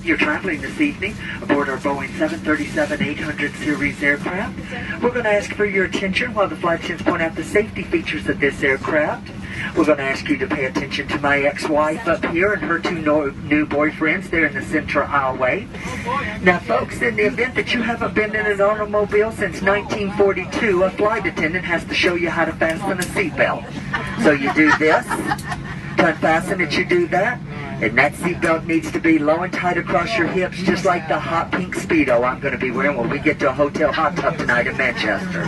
You're traveling this evening aboard our Boeing 737-800 series aircraft. We're going to ask for your attention while the flight attendants point out the safety features of this aircraft. We're going to ask you to pay attention to my ex-wife up here and her two new boyfriends there in the center aisleway. Now, folks, in the event that you haven't been in an automobile since 1942, a flight attendant has to show you how to fasten a seatbelt. So you do this, to unfasten it, you do that. And that seatbelt needs to be low and tight across your hips, just like the hot pink Speedo I'm going to be wearing when we get to a hotel hot tub tonight in Manchester.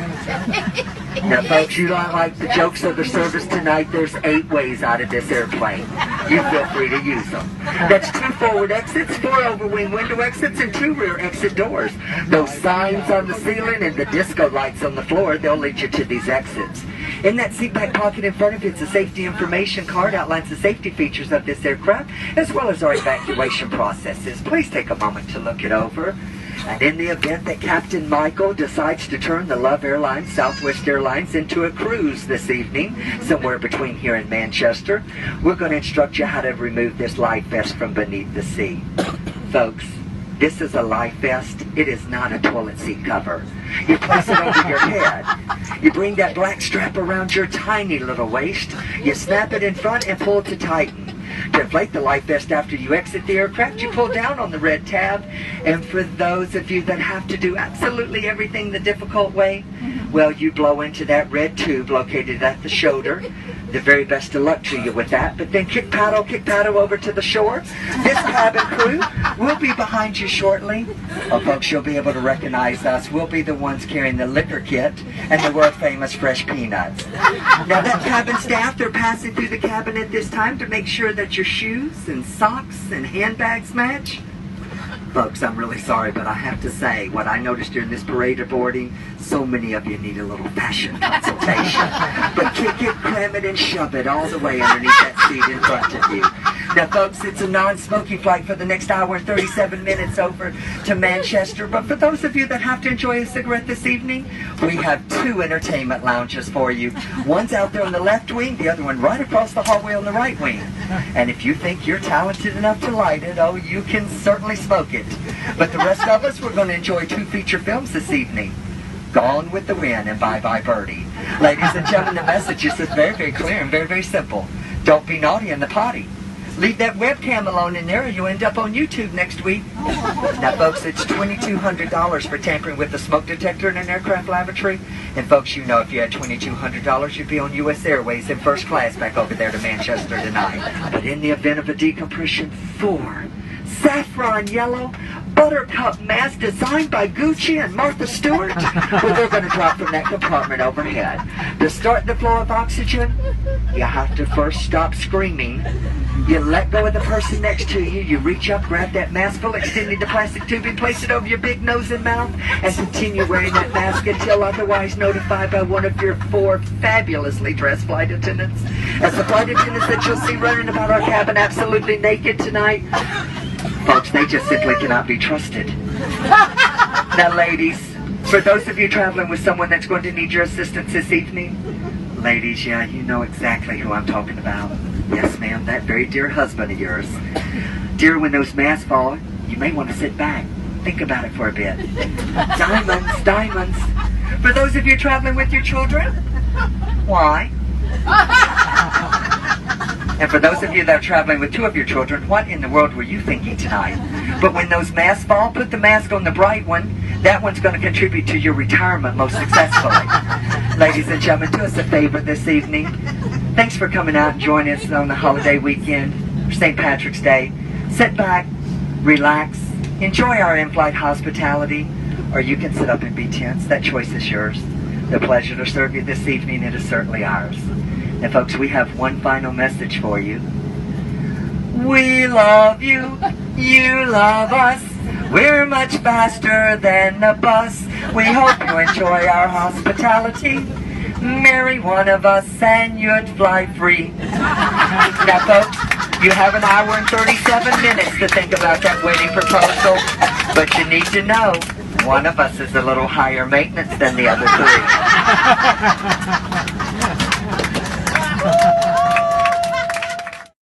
Now, folks, you don't like the jokes of the service tonight. There's 8 ways out of this airplane. You feel free to use them. That's 2 forward exits, 4 overwing window exits, and 2 rear exit doors. Those signs on the ceiling and the disco lights on the floor, they'll lead you to these exits. In that seat back pocket in front of you, it's a safety information card, outlines the safety features of this aircraft, as well as our evacuation processes. Please take a moment to look it over. And in the event that Captain Michael decides to turn the Love Airlines, Southwest Airlines, into a cruise this evening, somewhere between here and Manchester, we're going to instruct you how to remove this life vest from beneath the seat. Folks, this is a life vest. It is not a toilet seat cover. You place it over your head. You bring that black strap around your tiny little waist. You snap it in front and pull to tighten. To inflate the life vest after you exit the aircraft, you pull down on the red tab. And for those of you that have to do absolutely everything the difficult way, well, you blow into that red tube located at the shoulder. The very best of luck to you with that. But then kick paddle over to the shore. This cabin crew will be behind you shortly. Oh, folks, you'll be able to recognize us. We'll be the ones carrying the liquor kit and the world-famous fresh peanuts. Now, that cabin staff, they're passing through the cabin at this time to make sure that your shoes and socks and handbags match. Folks, I'm really sorry, but I have to say, what I noticed during this parade of boarding, so many of you need a little fashion consultation. But kick it, cram it, and shove it all the way underneath that seat in front of you. Now, folks, it's a non-smoking flight for the next hour and 37 minutes over to Manchester. But for those of you that have to enjoy a cigarette this evening, we have 2 entertainment lounges for you. One's out there on the left wing, the other one right across the hallway on the right wing. And if you think you're talented enough to light it, oh, you can certainly smoke it. But the rest of us, we're going to enjoy 2 feature films this evening. Gone with the Wind and Bye Bye Birdie. Ladies and gentlemen, the message is very, very clear and very, very simple. Don't be naughty in the potty. Leave that webcam alone in there or you'll end up on YouTube next week. Now, folks, it's $2,200 for tampering with a smoke detector in an aircraft lavatory. And, folks, you know if you had $2,200, you'd be on U.S. Airways in first class back over there to Manchester tonight. But in the event of a decompression, 4 saffron yellow buttercup mask designed by Gucci and Martha Stewart, well, they're going to drop from that compartment overhead. To start the flow of oxygen, you have to first stop screaming. You let go of the person next to you. You reach up, grab that mask full, extending the plastic tubing, place it over your big nose and mouth, and continue wearing that mask until otherwise notified by one of your 4 fabulously dressed flight attendants. As the flight attendants that you'll see running about our cabin absolutely naked tonight, folks, they just simply cannot be trusted. Now, ladies, for those of you traveling with someone that's going to need your assistance this evening, ladies, yeah, you know exactly who I'm talking about. Yes, ma'am, that very dear husband of yours. Dear, when those masks fall, you may want to sit back. Think about it for a bit. Diamonds, diamonds. For those of you traveling with your children, why? And for those of you that are traveling with 2 of your children, what in the world were you thinking tonight? But when those masks fall, put the mask on the bright one. That one's going to contribute to your retirement most successfully. Ladies and gentlemen, do us a favor this evening. Thanks for coming out and joining us on the holiday weekend, St. Patrick's Day. Sit back, relax, enjoy our in-flight hospitality, or you can sit up and be tense. That choice is yours. The pleasure to serve you this evening, it is certainly ours. And folks, we have one final message for you. We love you, you love us. We're much faster than a bus. We hope you enjoy our hospitality. Marry one of us and you'd fly free. Now, folks, you have an hour and 37 minutes to think about that wedding proposal. But you need to know, one of us is a little higher maintenance than the other 3.